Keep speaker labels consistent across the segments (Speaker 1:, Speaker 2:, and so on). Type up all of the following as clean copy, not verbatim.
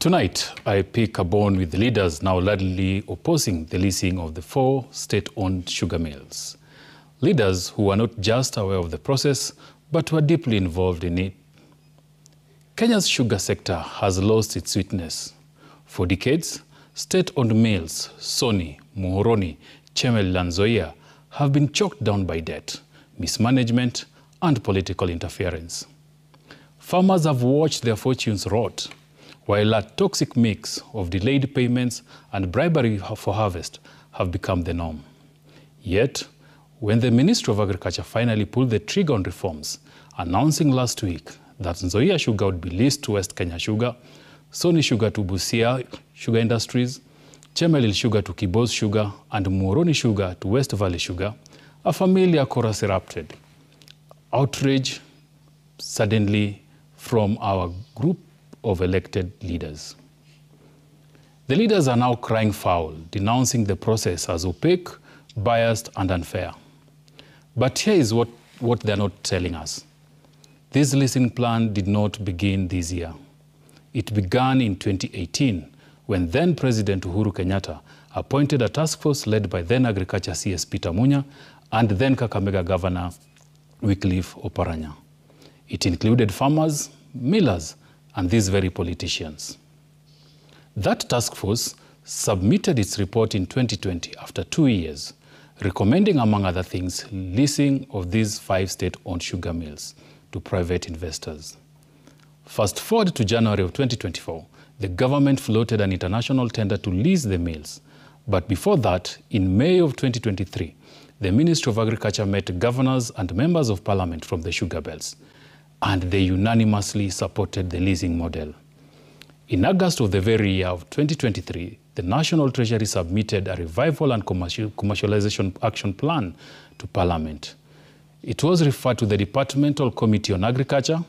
Speaker 1: Tonight, I pick a bone with the leaders now loudly opposing the leasing of the 4 state-owned sugar mills. Leaders who are not just aware of the process, but were deeply involved in it. Kenya's sugar sector has lost its sweetness. For decades, state-owned mills, Sony, Muhoroni, Chemelil and Nzoia, have been choked down by debt, mismanagement, and political interference. Farmers have watched their fortunes rot, while a toxic mix of delayed payments and bribery for harvest have become the norm. Yet, when the Ministry of Agriculture finally pulled the trigger on reforms, announcing last week that Nzoia Sugar would be leased to West Kenya Sugar, Sony Sugar to Busia Sugar Industries, Chemelil Sugar to Kibos Sugar, and Muhoroni Sugar to West Valley Sugar, a familiar chorus erupted. Outrage suddenly from our group of elected leaders. The leaders are now crying foul, denouncing the process as opaque, biased, and unfair. But here is what they're not telling us. This leasing plan did not begin this year. It began in 2018, when then President Uhuru Kenyatta appointed a task force led by then Agriculture CS Peter Munya and then Kakamega Governor Wycliffe Oparanya. It included farmers, millers, and these very politicians. That task force submitted its report in 2020 after 2 years, recommending, among other things, leasing of these 5 state-owned sugar mills to private investors. Fast forward to January of 2024, the government floated an international tender to lease the mills. But before that, in May of 2023, the Ministry of Agriculture met governors and members of parliament from the sugar belts, and they unanimously supported the leasing model. In August of the very year of 2023, the National Treasury submitted a revival and commercialization action plan to Parliament. It was referred to the Departmental Committee on Agriculture,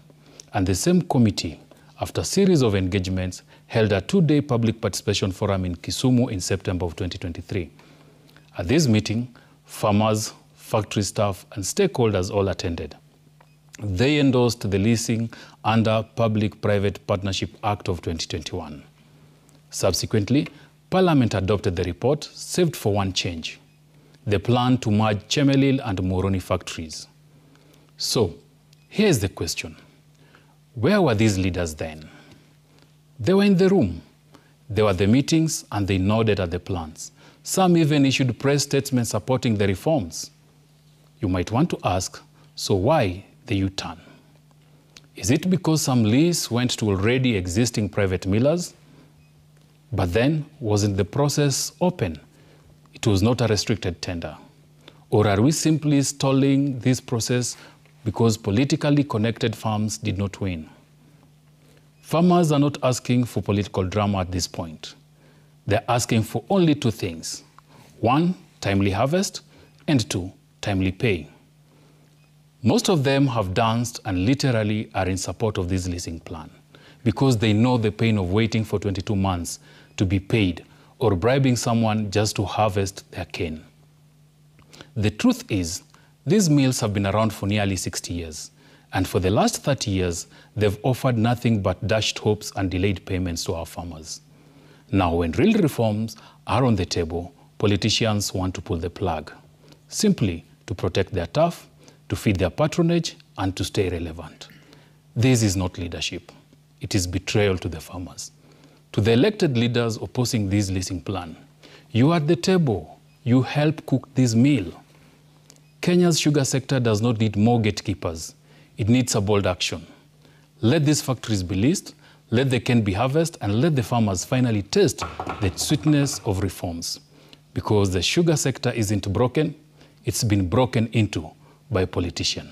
Speaker 1: and the same committee, after a series of engagements, held a 2-day public participation forum in Kisumu in September of 2023. At this meeting, farmers, factory staff, and stakeholders all attended. They endorsed the leasing under Public-Private Partnership Act of 2021. Subsequently, Parliament adopted the report, save for one change: the plan to merge Chemelil and Muhoroni factories. So, here's the question. Where were these leaders then? They were in the room. They were at the meetings and they nodded at the plans. Some even issued press statements supporting the reforms. You might want to ask, so why the U-turn? Is it because some lease went to already existing private millers? But then, wasn't the process open? It was not a restricted tender. Or are we simply stalling this process because politically connected farms did not win? Farmers are not asking for political drama at this point. They're asking for only 2 things. 1, timely harvest, and 2, timely pay. Most of them have danced and literally are in support of this leasing plan because they know the pain of waiting for 22 months to be paid or bribing someone just to harvest their cane. The truth is, these mills have been around for nearly 60 years, and for the last 30 years, they've offered nothing but dashed hopes and delayed payments to our farmers. Now, when real reforms are on the table, politicians want to pull the plug, simply to protect their turf, to feed their patronage, and to stay relevant. This is not leadership. It is betrayal to the farmers. To the elected leaders opposing this leasing plan, you are at the table. You help cook this meal. Kenya's sugar sector does not need more gatekeepers. It needs a bold action. Let these factories be leased, let the cane be harvested, and let the farmers finally taste the sweetness of reforms. Because the sugar sector isn't broken, it's been broken into by politicians.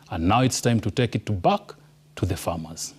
Speaker 1: And now it's time to take it back to the farmers.